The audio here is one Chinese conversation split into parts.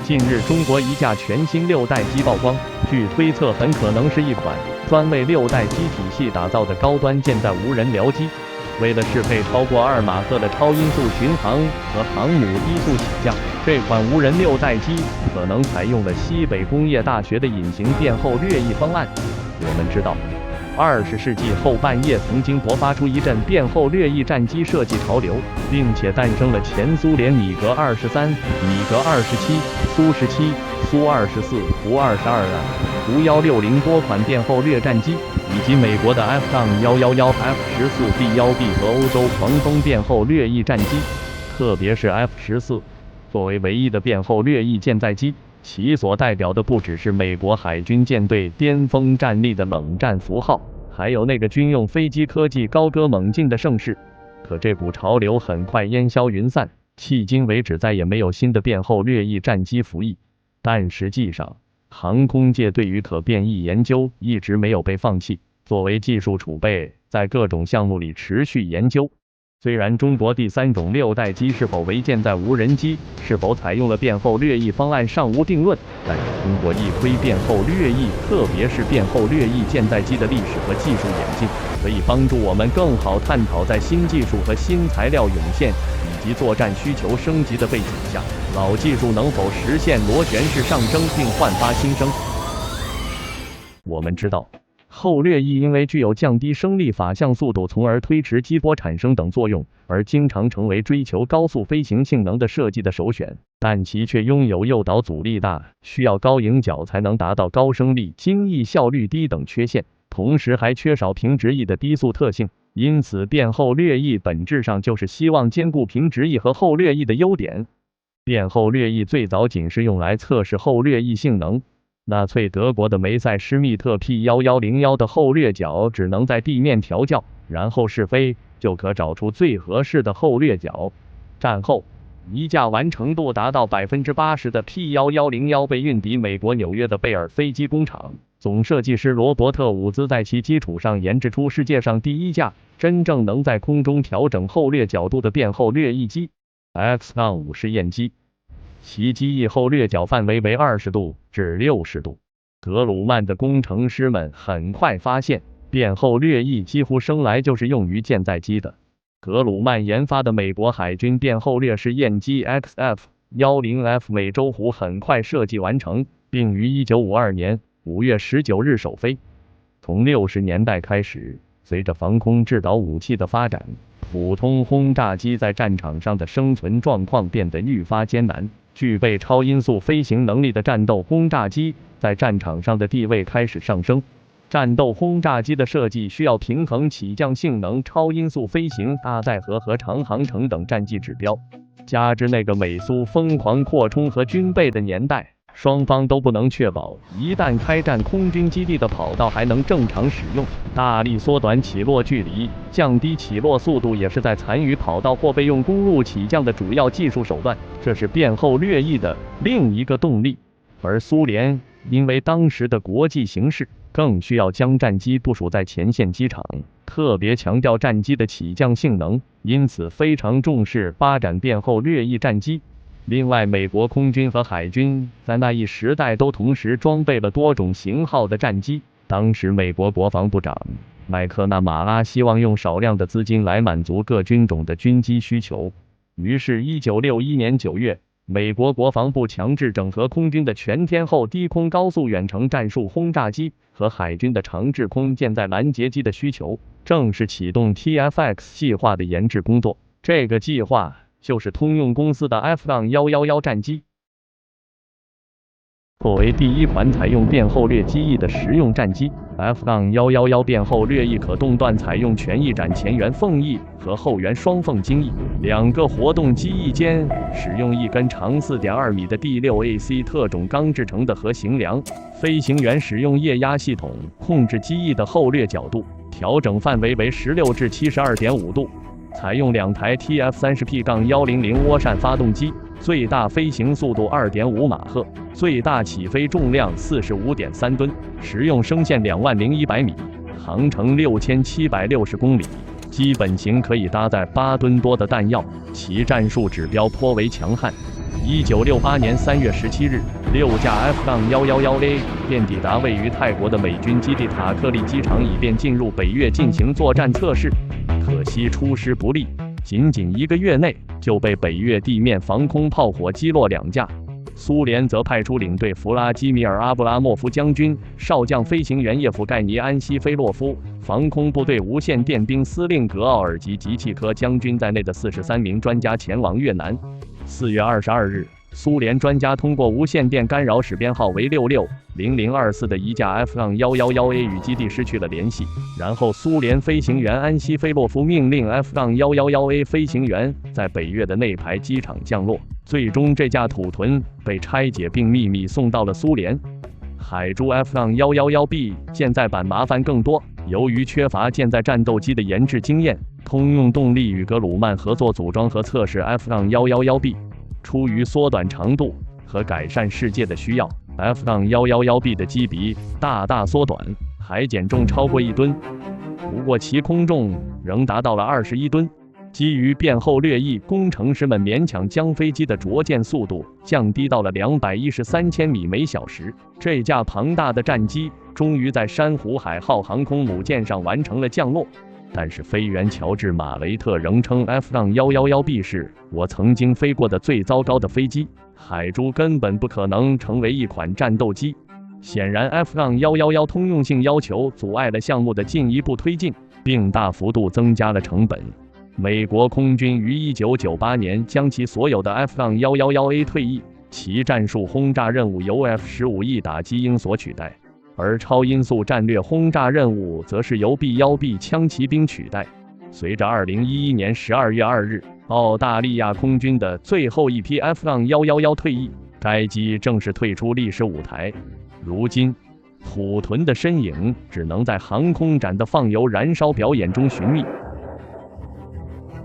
近日，中国一架全新6代机曝光，据推测很可能是一款专为6代机体系打造的高端舰载无人僚机。为了适配超过2马赫的超音速巡航和航母低速起降，这款无人6代机可能采用了西北工业大学的隐形变后掠翼方案。我们知道，20世纪后半叶曾经勃发出一阵变后掠翼战机设计潮流，并且诞生了前苏联米格23、米格27、苏17、苏24、图22案、图160多款变后掠战机，以及美国的 F-111、F-14B1B 和欧洲狂风变后掠翼战机。特别是 F-14，作为唯一的变后掠翼舰载机，其所代表的不只是美国海军舰队巅峰战力的冷战符号，还有那个军用飞机科技高歌猛进的盛世。可这股潮流很快烟消云散，迄今为止再也没有新的变后掠翼战机服役。但实际上，航空界对于可变翼研究一直没有被放弃，作为技术储备，在各种项目里持续研究。虽然中国第3种6代机是否为舰载无人机，是否采用了变后掠翼方案尚无定论，但是通过一窥变后掠翼，特别是变后掠翼舰载机的历史和技术演进，可以帮助我们更好探讨在新技术和新材料涌现以及作战需求升级的背景下，老技术能否实现螺旋式上升并焕发新生。我们知道，后掠翼因为具有降低升力法向速度，从而推迟机波产生等作用，而经常成为追求高速飞行性能的设计的首选，但其却拥有诱导阻力大、需要高迎角才能达到高升力、精益效率低等缺陷，同时还缺少平直翼的低速特性。因此，变后掠翼本质上就是希望兼顾平直翼和后掠翼的优点。变后掠翼最早仅是用来测试后掠翼性能。纳粹德国的梅塞施密特 P1101 的后掠角只能在地面调校，然后试飞，就可找出最合适的后掠角。战后，一架完成度达到 80% 的 P1101 被运抵美国纽约的贝尔飞机工厂，总设计师罗伯特·伍兹在其基础上研制出世界上第一架真正能在空中调整后掠角度的变后掠翼机 X-5 试验机。其机翼后掠角范围为20度至60度。格鲁曼的工程师们很快发现，变后掠翼几乎生来就是用于舰载机的。格鲁曼研发的美国海军变后掠试验机 XF-10F 美洲虎很快设计完成，并于1952年5月19日首飞。从60年代开始，随着防空制导武器的发展，普通轰炸机在战场上的生存状况变得愈发艰难。具备超音速飞行能力的战斗轰炸机在战场上的地位开始上升。战斗轰炸机的设计需要平衡起降性能、超音速飞行、大载荷和长航程等战绩指标。加之那个美苏疯狂扩充和军备的年代，双方都不能确保一旦开战，空军基地的跑道还能正常使用。大力缩短起落距离、降低起落速度也是在残余跑道或备用公路起降的主要技术手段，这是变后掠翼的另一个动力。而苏联因为当时的国际形势，更需要将战机部署在前线机场，特别强调战机的起降性能，因此非常重视发展变后掠翼战机。另外，美国空军和海军在那一时代都同时装备了多种型号的战机。当时美国国防部长麦克纳马拉希望用少量的资金来满足各军种的军机需求，于是1961年9月，美国国防部强制整合空军的全天候低空高速远程战术轰炸机和海军的长制空舰载拦截机的需求，正式启动 TFX 计划的研制工作。这个计划就是通用公司的 F-111 战机。作为第一款采用变后掠机翼的实用战机， F-111 变后掠翼可动段采用全翼展前缘凤翼和后缘双凤经翼，两个活动机翼间使用一根长 4.2 米的第6 AC 特种钢制成的核行梁。飞行员使用液压系统控制机翼的后掠角度，调整范围为16至72.5度。采用2台 TF30P-100 涡扇发动机，最大飞行速度 2.5 马赫，最大起飞重量 45.3 吨，实用升限20100米，航程6760公里，基本型可以搭载8吨多的弹药，其战术指标颇为强悍。1968年3月17日，6架 F-111A 便抵达位于泰国的美军基地塔克利机场，以便进入北越进行作战测试。可惜出师不利，仅仅1个月内就被北越地面防空炮火击落2架。苏联则派出领队弗拉基米尔·阿布拉莫夫将军、少将飞行员叶夫盖尼·安西菲洛夫、防空部队无线电兵司令格奥尔及及契科将军在内的43名专家前往越南。4月22日，苏联专家通过无线电干扰使编号为660024的一架 F-111A 与基地失去了联系。然后苏联飞行员安西菲洛夫命令 F-111A 飞行员在北越的内排机场降落。最终这架土豚被拆解并秘密送到了苏联。海猪 F-111B 舰载版麻烦更多，由于缺乏舰载战斗机的研制经验，通用动力与格鲁曼合作组装和测试 F-111B。出于缩短长度和改善世界的需要， F-111B 的机鼻大大缩短，还减重超过1吨，不过其空重仍达到了21吨。基于变后掠翼，工程师们勉强将飞机的着舰速度降低到了213千米每小时。这架庞大的战机终于在珊瑚海号航空母舰上完成了降落。但是飞员乔治·马雷特仍称 F-111B 是我曾经飞过的最糟糕的飞机，海猪根本不可能成为一款战斗机。显然 F-111通用性要求阻碍了项目的进一步推进，并大幅度增加了成本。美国空军于1998年将其所有的 F-111A 退役，其战术轰炸任务由 F-15E 打击鹰所取代，而超音速战略轰炸任务则是由 B-1B 枪骑兵取代。随着2011年12月2日澳大利亚空军的最后一批 F-111退役，该机正式退出历史舞台。如今，土豚的身影只能在航空展的放油燃烧表演中寻觅。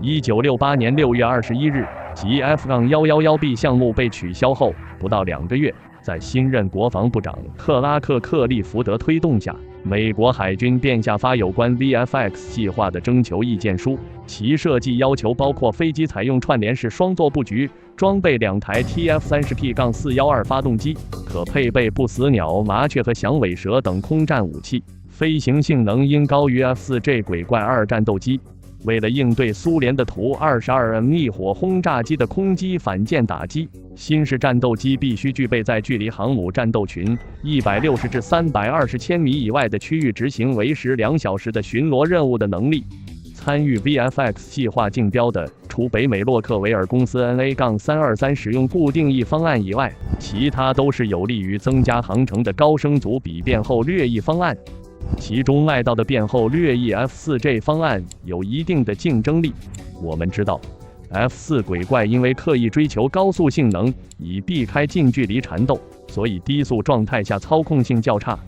1968年6月21日，即 F-111B 项目被取消后不到2个月，在新任国防部长克拉克·克利福德推动下，美国海军便下发有关 VFX 计划的征求意见书。其设计要求包括飞机采用串联式双座布局，装备2台 TF-30P-412 发动机，可配备不死鸟、麻雀和响尾蛇等空战武器，飞行性能应高于 F-4J 鬼怪2战斗机。为了应对苏联的图 22M 逆火轰炸机的空机反舰打击，新式战斗机必须具备在距离航母战斗群160至320千米以外的区域执行为时2小时的巡逻任务的能力。参与 VFX 计划竞标的，除北美洛克维尔公司 NA-323 使用固定翼方案以外，其他都是有利于增加航程的高升组比变后掠翼方案。其中赖道的变后掠翼 F-4J 方案有一定的竞争力。我们知道 F-4鬼怪因为刻意追求高速性能，以避开近距离缠斗，所以低速状态下操控性较差。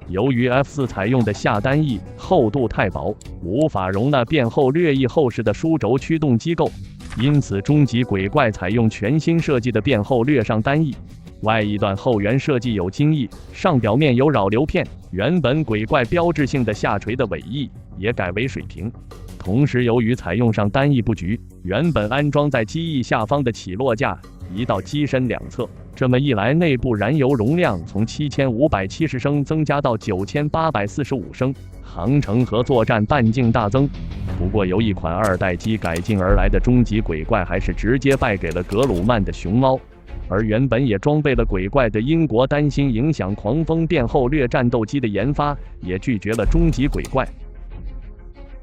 由于 F-4采用的下单翼厚度太薄，无法容纳变后掠翼后视的枢轴驱动机构，因此终极鬼怪采用全新设计的变后掠上单翼。外翼段后缘设计有襟翼，上表面有扰流片，原本鬼怪标志性的下垂的尾翼也改为水平。同时由于采用上单翼布局，原本安装在机翼下方的起落架移到机身两侧，这么一来内部燃油容量从7570升增加到9845升，航程和作战半径大增。不过由一款2代机改进而来的终极鬼怪还是直接败给了格鲁曼的熊猫，而原本也装备了鬼怪的英国担心影响狂风变后掠战斗机的研发，也拒绝了终极鬼怪。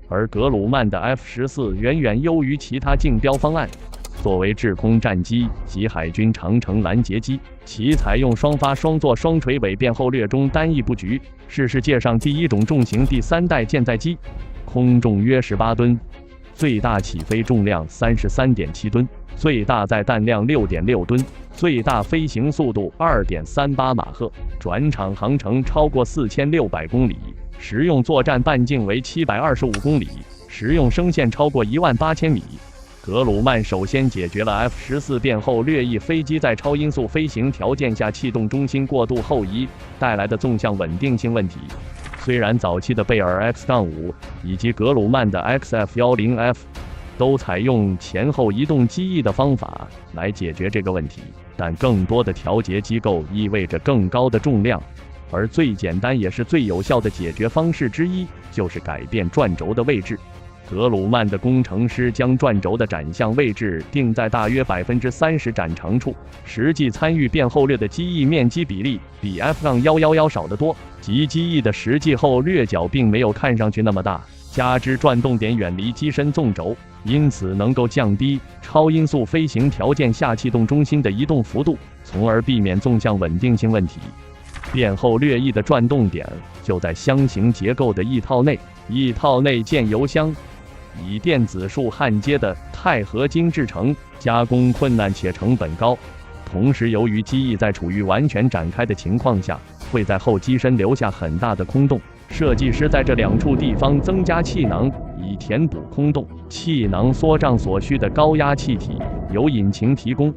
而格鲁曼的 F-14远远优于其他竞标方案。作为制空战机及海军长程拦截机，其采用双发双座双垂尾变后掠中单翼布局，是世界上第一种重型第3代舰载机，空重约18吨，最大起飞重量33.7吨，最大载弹量6.6吨，最大飞行速度2.38马赫，转场航程超过4600公里，实用作战半径为725公里，实用升限超过18000米。格鲁曼首先解决了 F-14变后掠翼飞机在超音速飞行条件下气动中心过度后移带来的纵向稳定性问题。虽然早期的贝尔 X-5 以及格鲁曼的 XF-10F 都采用前后移动机翼的方法来解决这个问题，但更多的调节机构意味着更高的重量，而最简单也是最有效的解决方式之一就是改变转轴的位置。格鲁曼的工程师将转轴的展向位置定在大约30%展长处，实际参与变后掠的机翼面积比例比 F-111少得多，即机翼的实际后掠角并没有看上去那么大，加之转动点远离机身纵轴，因此能够降低超音速飞行条件下气动中心的移动幅度，从而避免纵向稳定性问题。变后掠翼的转动点就在箱型结构的翼套内，翼套内建油箱，以电子束焊接的钛合金制成，加工困难且成本高。同时，由于机翼在处于完全展开的情况下，会在后机身留下很大的空洞。设计师在这两处地方增加气囊，以填补空洞。气囊缩胀所需的高压气体由引擎提供。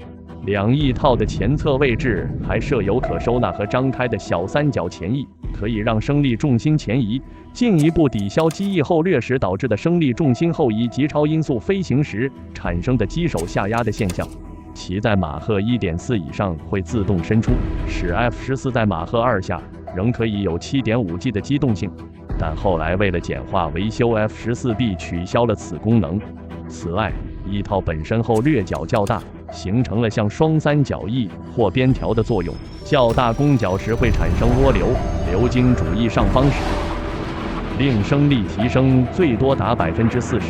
两翼套的前侧位置还设有可收纳和张开的小三角前翼，可以让升力重心前移，进一步抵消机翼后掠时导致的升力重心后移及超音速飞行时产生的机手下压的现象。其在马赫 1.4 以上会自动伸出，使 F-14在马赫2下仍可以有 7.5G 的机动性，但后来为了简化维修 F-14B 取消了此功能。此外，翼套本身后掠角较大，形成了像双三角翼或边条的作用，较大弓角时会产生涡流，流经主翼上方时，令升力提升最多达40%，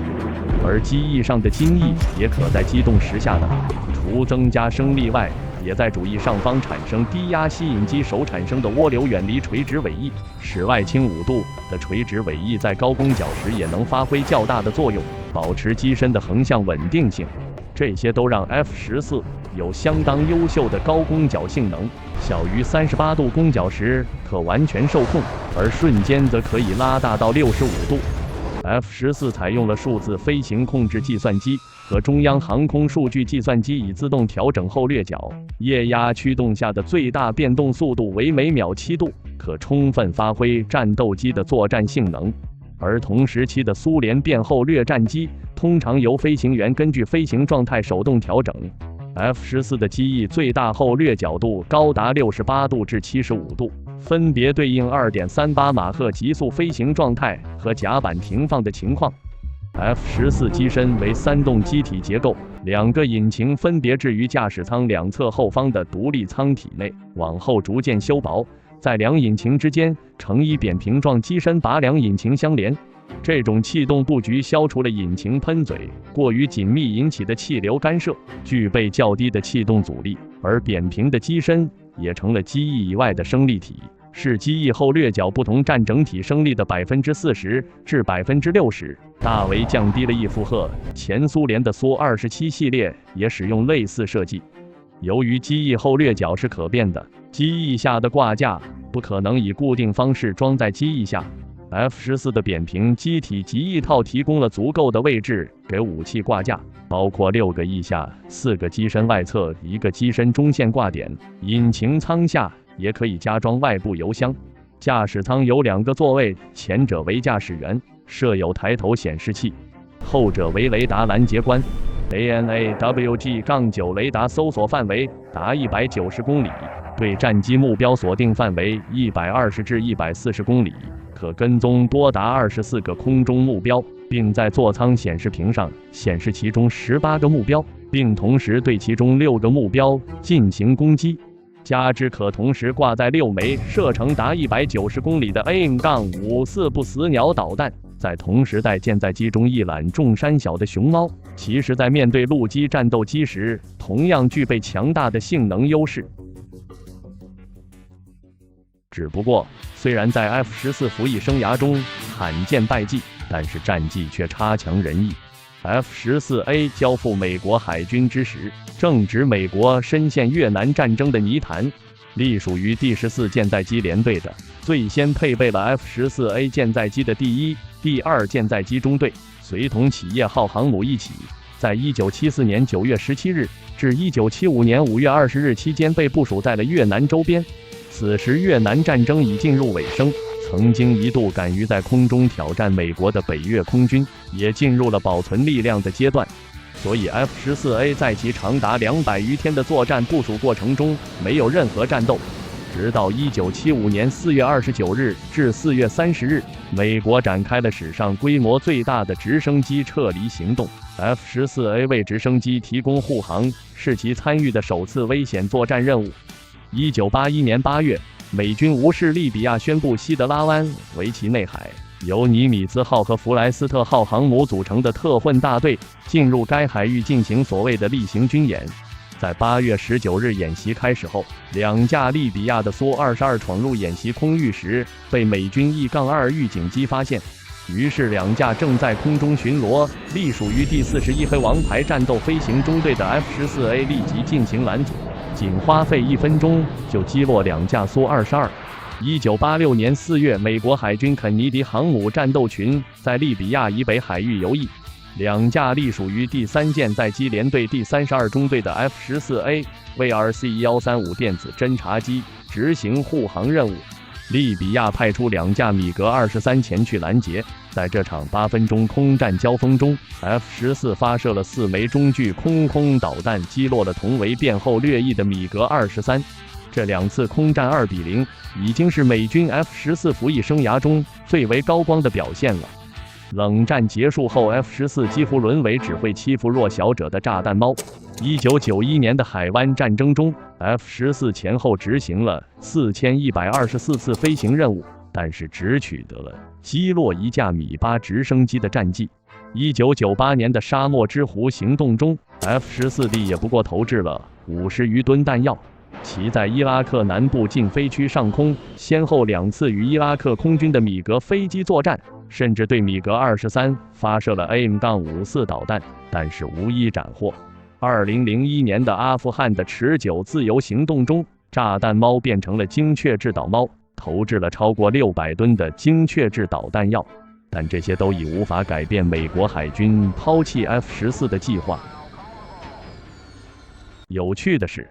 而机翼上的襟翼也可在机动时下的，除增加升力外，也在主翼上方产生低压吸引机手产生的涡流远离垂直尾翼，使外倾5度的垂直尾翼在高弓角时也能发挥较大的作用，保持机身的横向稳定性。这些都让 F-14有相当优秀的高弓角性能，小于38度弓角时可完全受控，而瞬间则可以拉大到65度。F-14采用了数字飞行控制计算机和中央航空数据计算机，以自动调整后掠角液压驱动下的最大变动速度为每秒7度，可充分发挥战斗机的作战性能。而同时期的苏联变后掠战机通常由飞行员根据飞行状态手动调整。F-14的机翼最大后掠角度高达68度至75度，分别对应 2.38 马赫极速飞行状态和甲板停放的情况。F-14机身为3动机体结构，2个引擎分别置于驾驶舱两侧后方的独立舱体内，往后逐渐修薄，在两引擎之间呈一扁平状机身把两引擎相连。这种气动布局消除了引擎喷嘴过于紧密引起的气流干涉，具备较低的气动阻力，而扁平的机身也成了机翼以外的升力体，是机翼后掠角不同占整体升力的40%至60%，大为降低了翼负荷。前苏联的苏27系列也使用类似设计。由于机翼后掠角是可变的，机翼下的挂架不可能以固定方式装在机翼下。F-14的扁平机体及翼套提供了足够的位置给武器挂架，包括6个翼下、4个机身外侧、1个机身中线挂点。引擎舱下也可以加装外部油箱。驾驶舱有2个座位，前者为驾驶员，设有抬头显示器，后者为雷达拦截官。ANAWG-9 雷达搜索范围达190公里，对战机目标锁定范围120至140公里，可跟踪多达24个空中目标，并在座舱显示屏上显示其中18个目标，并同时对其中6个目标进行攻击。加之可同时挂载6枚射程达190公里的 AIM-54 不死鸟导弹，在同时代舰载机中一览众山小的熊猫，其实在面对陆基战斗机时同样具备强大的性能优势。只不过，虽然在 F-14服役生涯中罕见败绩，但是战绩却差强人意。F-14A 交付美国海军之时，正值美国深陷越南战争的泥潭，隶属于第14舰载机联队的，最先配备了 F-14A 舰载机的第1、第2舰载机中队，随同企业号航母一起，在1974年9月17日至1975年5月20日期间被部署在了越南周边。此时越南战争已进入尾声，曾经一度敢于在空中挑战美国的北越空军，也进入了保存力量的阶段。所以 F-14A 在其长达200余天的作战部署过程中没有任何战斗，直到1975年4月29日至4月30日，美国展开了史上规模最大的直升机撤离行动。F-14A 为直升机提供护航，是其参与的首次危险作战任务。1981年8月，美军无视利比亚宣布西德拉湾为其内海，由尼米兹号和弗莱斯特号航母组成的特混大队进入该海域进行所谓的例行军演。在8月19日演习开始后，2架利比亚的苏22闯入演习空域时，被美军 E-2 预警机发现。于是2架正在空中巡逻、隶属于第41黑王牌战斗飞行中队的 F-14A 立即进行拦阻，仅花费1分钟就击落2架苏22。1986年4月，美国海军肯尼迪航母战斗群在利比亚以北海域游弋，2架隶属于第3舰载机联队第32中队的 F-14A 为 RC-135 电子侦察机执行护航任务。利比亚派出2架米格23前去拦截。在这场8分钟空战交锋中 ，F-14 发射了4枚中距空导弹，击落了同为变后掠翼的米格23。这2次空战2-0，已经是美军 F-14服役生涯中最为高光的表现了。冷战结束后 ，F-14 几乎沦为只会欺负弱小者的炸弹猫。1991年的海湾战争中 ，F-14 前后执行了4124次飞行任务，但是只取得了击落1架米8直升机的战绩。1998年的沙漠之狐行动中 ，F-14D 也不过投掷了50余吨弹药。其在伊拉克南部禁飞区上空，先后2次与伊拉克空军的米格飞机作战，甚至对米格23发射了 AIM-54 导弹，但是无一斩获。2001年的阿富汗的持久自由行动中，炸弹猫变成了精确制导猫，投掷了超过600吨的精确制导弹药，但这些都已无法改变美国海军抛弃 F-14的计划。有趣的是，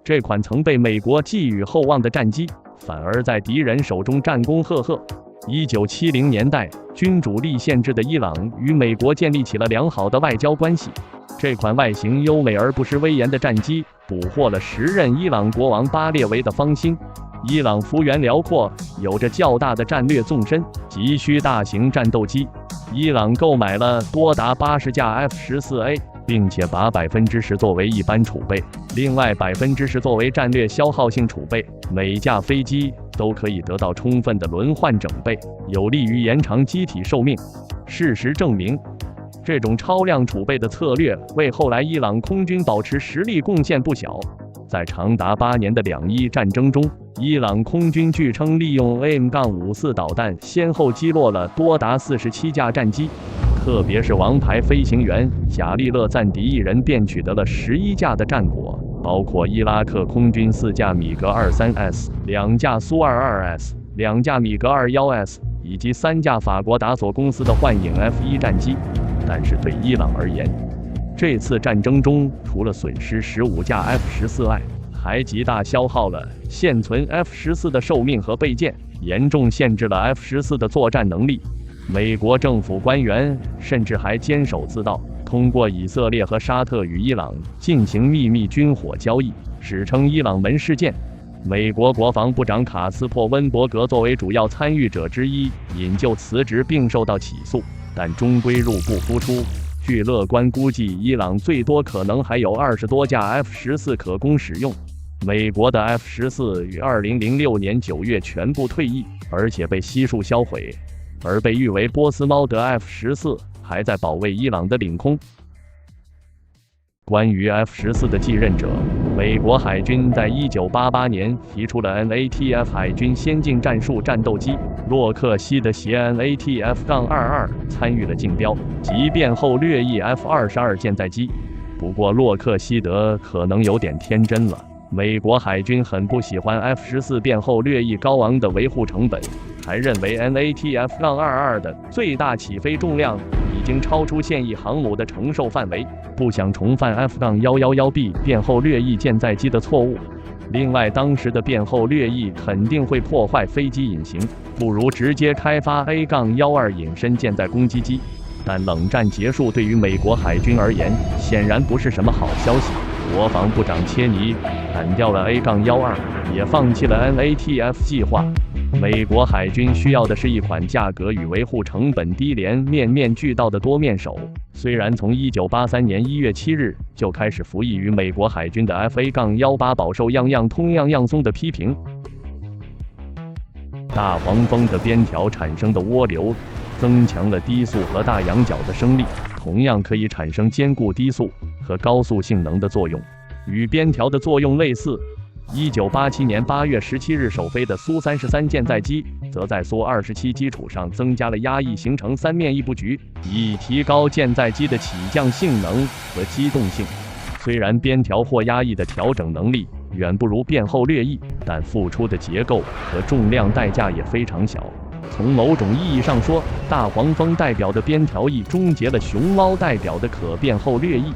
这款曾被美国寄予厚望的战机，反而在敌人手中战功赫赫。1970年代，君主立宪制的伊朗与美国建立起了良好的外交关系。这款外形优美而不失威严的战机，捕获了时任伊朗国王巴列维的芳心。伊朗幅员辽阔，有着较大的战略纵深，急需大型战斗机。伊朗购买了多达80架 F-14A， 并且把10%作为一般储备，另外10%作为战略消耗性储备。每架飞机都可以得到充分的轮换整备，有利于延长机体寿命。事实证明，这种超量储备的策略为后来伊朗空军保持实力贡献不小。在长达8年的两伊战争中，伊朗空军据称利用 AIM-54 导弹先后击落了多达47架战机，特别是王牌飞行员贾利勒赞迪一人便取得了11架的战果，包括伊拉克空军4架米格 23S、2架苏 22S、2架米格 21S 以及3架法国达索公司的幻影 F1 战机。但是对伊朗而言，这次战争中除了损失15架 F-14外，还极大消耗了现存 F-14的寿命和备件，严重限制了 F-14的作战能力。美国政府官员甚至还坚守自盗，通过以色列和沙特与伊朗进行秘密军火交易，史称伊朗门事件。美国国防部长卡斯珀·温伯格作为主要参与者之一，引咎辞职并受到起诉，但终归入不敷出。据乐观估计，伊朗最多可能还有20多架 F-14可供使用。美国的 F-14于2006年9月全部退役，而且被悉数销毁，而被誉为波斯猫的 F-14还在保卫伊朗的领空。关于 F-14的继任者，美国海军在1988年提出了 NATF 海军先进战术战斗机洛克希德携 NATF-22 参与了竞标及变后掠翼 F-22 舰载机。不过洛克希德可能有点天真了，美国海军很不喜欢 F-14变后掠翼高昂的维护成本，还认为 NATF-22 的最大起飞重量已经超出现役航母的承受范围，不想重犯 F-111B 变后掠翼舰载机的错误。另外，当时的变后掠翼肯定会破坏飞机引擎，不如直接开发 A-12隐身舰载攻击机。但冷战结束对于美国海军而言，显然不是什么好消息。国防部长切尼砍掉了 A-12，也放弃了 NATF 计划。美国海军需要的是一款价格与维护成本低廉、面面俱到的多面手。虽然从1983年1月7日就开始服役于美国海军的 FA-18饱受样样通样样松的批评，大黄蜂的边条产生的涡流增强了低速和大仰角的升力，同样可以产生兼顾低速和高速性能的作用，与边条的作用类似。1987年8月17日首飞的苏33舰载机，则在苏27基础上增加了压翼，形成三面翼布局，以提高舰载机的起降性能和机动性。虽然边条或压翼的调整能力远不如变后掠翼，但付出的结构和重量代价也非常小。从某种意义上说，大黄蜂代表的边条翼终结了熊猫代表的可变后掠翼。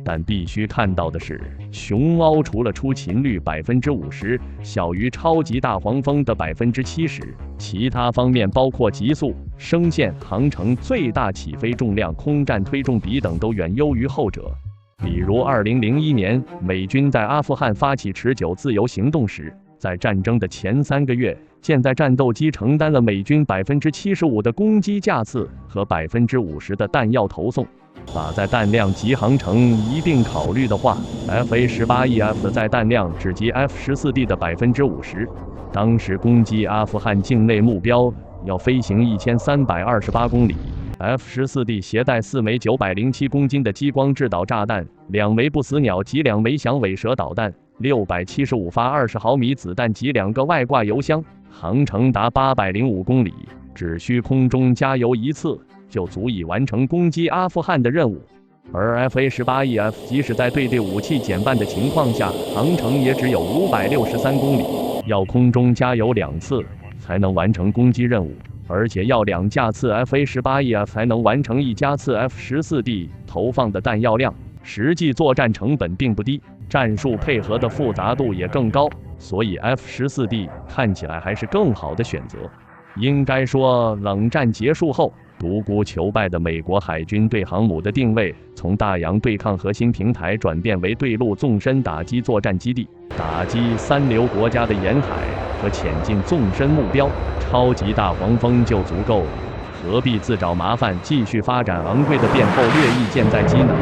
但必须看到的是，熊猫除了出勤率50%小于超级大黄蜂的70%，其他方面包括极速、升限、航程、最大起飞重量、空战推重比等都远优于后者。比如2001年美军在阿富汗发起持久自由行动时，在战争的前3个月，舰载战斗机承担了美军75%的攻击架次和50%的弹药投送。把载弹量及航程一并考虑的话， FA-18EF 的载弹量只及 F-14D 的50%。当时攻击阿富汗境内目标要飞行1328公里。F-14D 携带4枚907公斤的激光制导炸弹，2枚不死鸟及2枚响尾蛇导弹，675发20毫米子弹及2个外挂油箱，航程达805公里，只需空中加油一次就足以完成攻击阿富汗的任务。而 FA-18EF 即使在对地武器减半的情况下，航程也只有563公里，要空中加油2次才能完成攻击任务，而且要2架次 FA-18EF 才能完成1架次 F-14D 投放的弹药量，实际作战成本并不低，战术配合的复杂度也更高，所以 F-14D 看起来还是更好的选择。应该说，冷战结束后，独孤求败的美国海军对航母的定位从大洋对抗核心平台转变为对陆纵深打击作战基地，打击三流国家的沿海和潜进纵深目标。超级大黄蜂就足够了，何必自找麻烦继续发展昂贵的变后掠翼舰载机呢？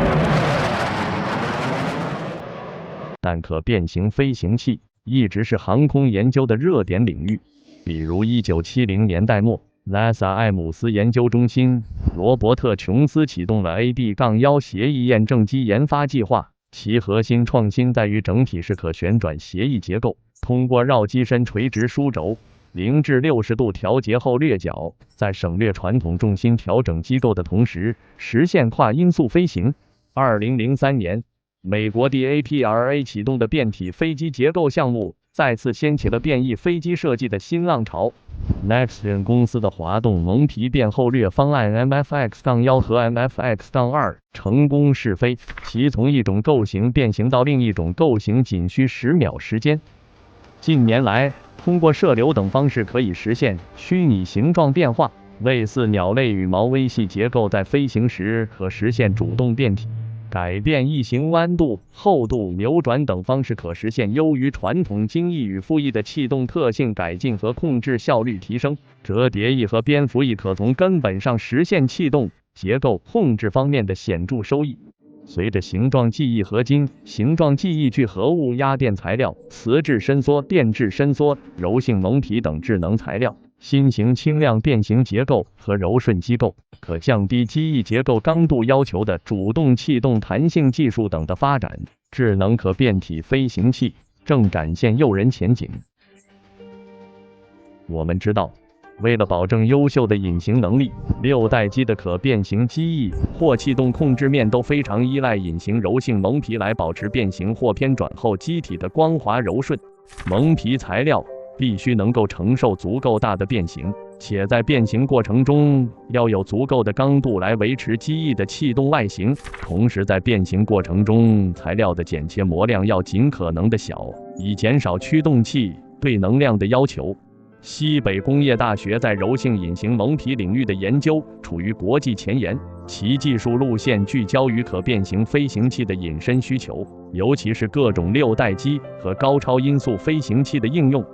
但可变形飞行器一直是航空研究的热点领域，比如1970年代末，NASA 艾姆斯研究中心罗伯特·琼斯启动了 AD-1协议验证机研发计划，其核心创新在于整体是可旋转协议结构，通过绕机身垂直枢轴0至60度调节后掠角，在省略传统重心调整机构的同时，实现跨音速飞行。2003年，美国 DAPRA 启动的变体飞机结构项目再次掀起了变异飞机设计的新浪潮。Nexgen 公司的滑动蒙皮变后掠方案 MFX-1 和 MFX-2 成功试飞，其从一种构型变形到另一种构型仅需10秒时间。近年来，通过射流等方式可以实现虚拟形状变化，类似鸟类羽毛微细结构在飞行时可实现主动变体。改变翼形弯度、厚度、扭转等方式可实现优于传统精翼与副翼的气动特性改进和控制效率提升。折叠翼和蝙蝠翼可从根本上实现气动、结构控制方面的显著收益。随着形状记忆合金、形状记忆聚合物压电材料、磁质伸缩、电致伸缩、柔性蒙皮等智能材料，新型轻量变形结构和柔顺机构，可降低机翼结构刚度要求的主动气动弹性技术等的发展，智能可变体飞行器正展现诱人前景。我们知道，为了保证优秀的隐形能力，6代机的可变形机翼或气动控制面都非常依赖隐形柔性蒙皮来保持变形或偏转后机体的光滑柔顺。蒙皮材料必须能够承受足够大的变形，且在变形过程中要有足够的刚度来维持机翼的气动外形。同时在变形过程中，材料的剪切模量要尽可能的小，以减少驱动器对能量的要求。西北工业大学在柔性隐形蒙皮领域的研究处于国际前沿，其技术路线聚焦于可变形飞行器的隐身需求，尤其是各种六代机和高超音速飞行器的应用。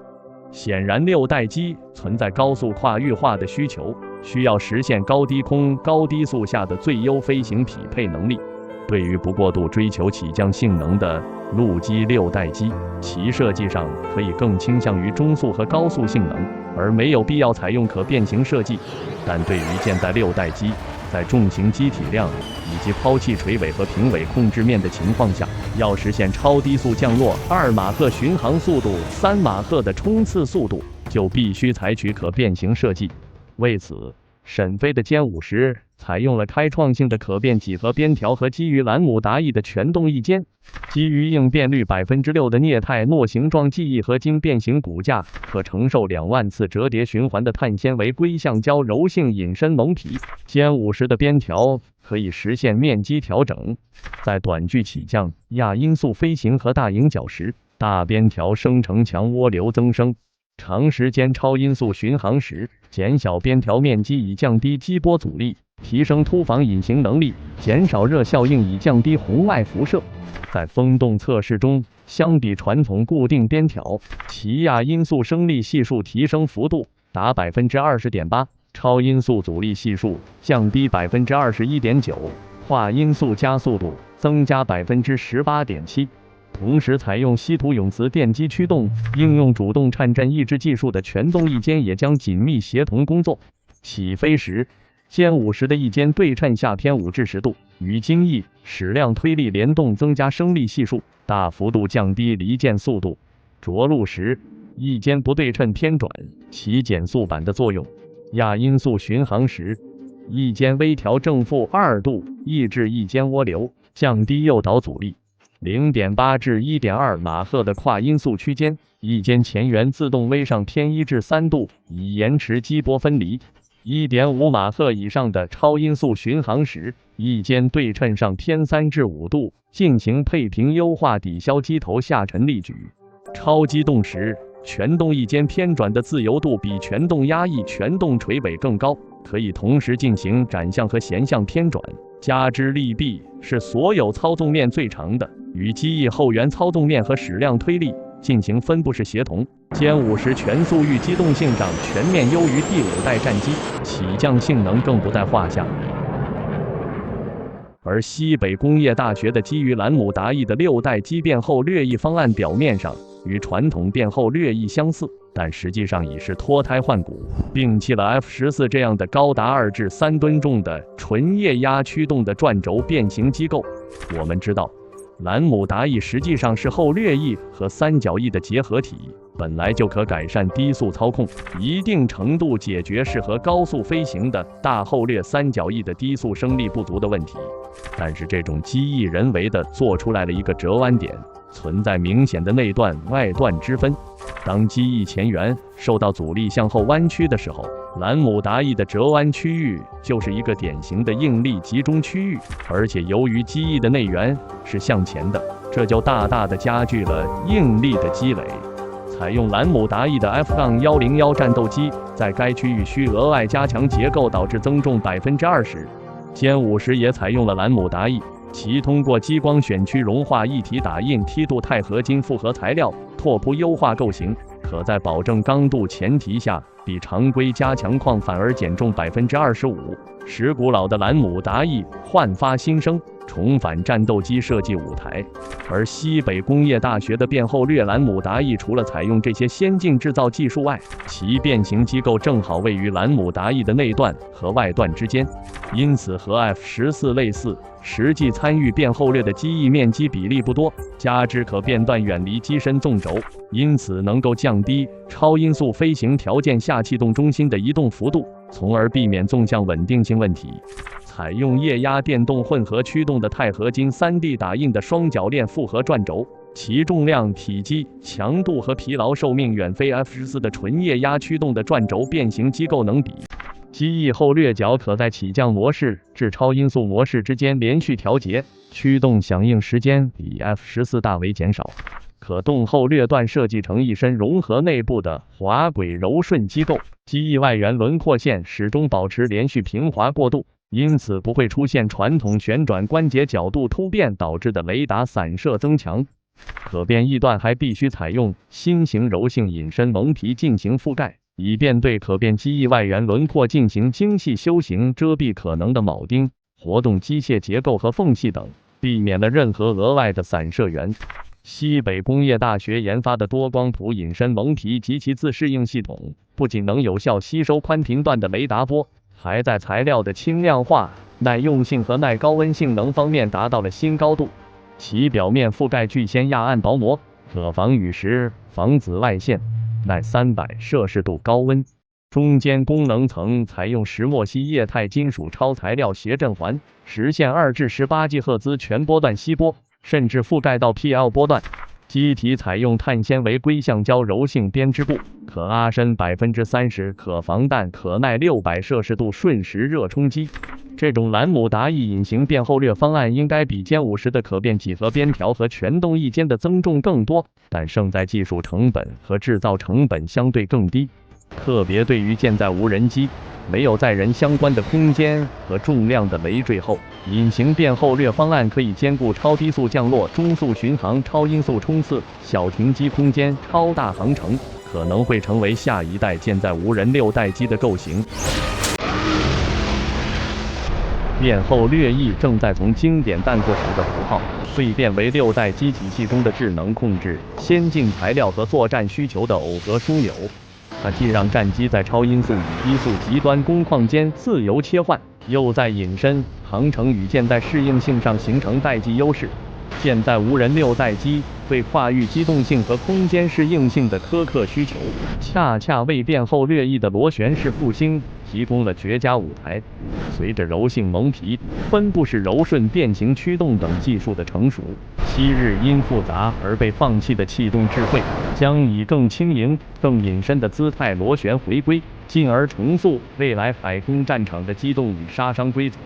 显然，六代机存在高速跨域化的需求，需要实现高低空、高低速下的最优飞行匹配能力。对于不过度追求起降性能的陆基六代机，其设计上可以更倾向于中速和高速性能，而没有必要采用可变形设计。但对于舰载六代机，在重型机体量以及抛弃垂尾和平尾控制面的情况下，要实现超低速降落2马赫巡航速度、3马赫的冲刺速度，就必须采取可变形设计。为此，沈飞的歼50采用了开创性的可变几何边条和基于兰姆达翼的全动翼尖，基于应变率 6% 的镍钛诺形状记忆和经变形骨架，可承受2万次折叠循环的碳纤维硅橡胶柔性隐身蒙皮。歼50的边条可以实现面积调整，在短距起降、亚音速飞行和大迎角时，大边条生成强涡流增生；长时间超音速巡航时，减小边条面积以降低激波阻力，提升突防隐形能力，减少热效应以降低红外辐射。在风洞测试中，相比传统固定边条，其亚音速升力系数提升幅度达 20.8%， 超音速阻力系数降低 21.9%， 跨音速加速度增加 18.7%。同时采用稀土永磁电机驱动，应用主动颤振抑制技术的全动翼尖也将紧密协同工作。起飞时，歼50的翼尖对称下偏5至10度，与襟翼、矢量推力联动增加升力系数，大幅度降低离舰速度。着陆时，翼尖不对称偏转，起减速板的作用。亚音速巡航时，翼尖微调正负2度，抑制翼尖涡流，降低诱导阻力。0.8 至 1.2 马赫的跨音速区间，翼尖前缘自动微上偏1至3度，以延迟激波分离。1.5 马赫以上的超音速巡航时，翼尖对称上偏3至5度，进行配平优化，抵消机头下沉力矩。超机动时，全动翼尖偏转的自由度比全动压翼全动垂尾更高，可以同时进行展向和弦向偏转。加之力臂是所有操纵面最长的，与机翼后缘操纵面和矢量推力进行分布式协同。歼50全速域机动性上全面优于第5代战机，起降性能更不在话下。而西北工业大学的基于兰姆达翼的6代机变后掠翼方案表面上与传统变后掠翼相似，但实际上已是脱胎换骨，摒弃了 F14 这样的高达2至3吨重的纯液压驱动的转轴变形机构。我们知道，兰姆达翼实际上是后掠翼和三角翼的结合体，本来就可改善低速操控，一定程度解决适合高速飞行的大后掠三角翼的低速升力不足的问题。但是这种机翼人为的做出来了一个折弯点，存在明显的内段外段之分。当机翼前缘受到阻力向后弯曲的时候，兰姆达翼的折弯区域就是一个典型的应力集中区域，而且由于机翼的内缘是向前的，这就大大的加剧了应力的积累。采用兰姆达翼的 F-101战斗机在该区域需额外加强结构，导致增重 20%。歼50也采用了兰姆达翼，其通过激光选区融化一体打印梯度钛合金复合材料，拓扑优化构型，可在保证刚度前提下，比常规加强框反而减重 25%， 使古老的兰姆达翼焕发新生，重返战斗机设计舞台。而西北工业大学的变后掠兰姆达翼除了采用这些先进制造技术外，其变形机构正好位于兰姆达翼的内段和外段之间，因此和 F14 类似，实际参与变后掠的机翼面积比例不多，加之可变段远离机身纵轴，因此能够降低超音速飞行条件下气动中心的移动幅度，从而避免纵向稳定性问题。采用液压电动混合驱动的钛合金 3D 打印的双铰链复合转轴，其重量、体积、强度和疲劳寿命远非 F14 的纯液压驱动的转轴变形机构能比。机翼后掠角可在起降模式至超音速模式之间连续调节，驱动响应时间比 F14 大为减少。可动后掠段设计成一身融合内部的滑轨柔顺机构，机翼外缘轮廓线始终保持连续平滑过渡，因此不会出现传统旋转关节角度突变导致的雷达散射增强。可变翼段还必须采用新型柔性隐身蒙皮进行覆盖，以便对可变机翼外缘轮廓进行精细修形，遮蔽可能的铆钉、活动机械结构和缝隙等，避免了任何额外的散射源。西北工业大学研发的多光谱隐身蒙皮及其自适应系统，不仅能有效吸收宽频段的雷达波，还在材料的轻量化、耐用性和耐高温性能方面达到了新高度。其表面覆盖聚酰亚胺薄膜，可防雨蚀、防紫外线，耐300°C高温。中间功能层采用石墨烯液态金属超材料谐振环，实现2至18 GHz 全波段吸波，甚至覆盖到 PL 波段。机体采用碳纤维硅橡胶柔性编织布，可阿深30%，可防弹，可耐600°C瞬时热冲击。这种兰姆达 E 隐形变后掠方案应该比歼50的可变几何边条和全动翼间的增重更多，但胜在技术成本和制造成本相对更低。特别对于舰载无人机没有载人相关的空间和重量的累赘后，隐形变后掠方案可以兼顾超低速降落、中速巡航、超音速冲刺、小停机空间、超大航程，可能会成为下一代舰载无人6代机的构型。变后掠翼正在从经典弹过时的符号蜕变为6代机体系中的智能控制、先进材料和作战需求的耦合枢纽。它既让战机在超音速与低速极端工况间自由切换，又在隐身、航程与舰载适应性上形成代际优势。舰载无人6代机对跨域机动性和空间适应性的苛刻需求，恰恰为变后掠翼的螺旋式复兴提供了绝佳舞台。随着柔性蒙皮、分布式柔顺变形驱动等技术的成熟，昔日因复杂而被放弃的气动智慧，将以更轻盈、更隐身的姿态螺旋回归，进而重塑未来海空战场的机动与杀伤规则。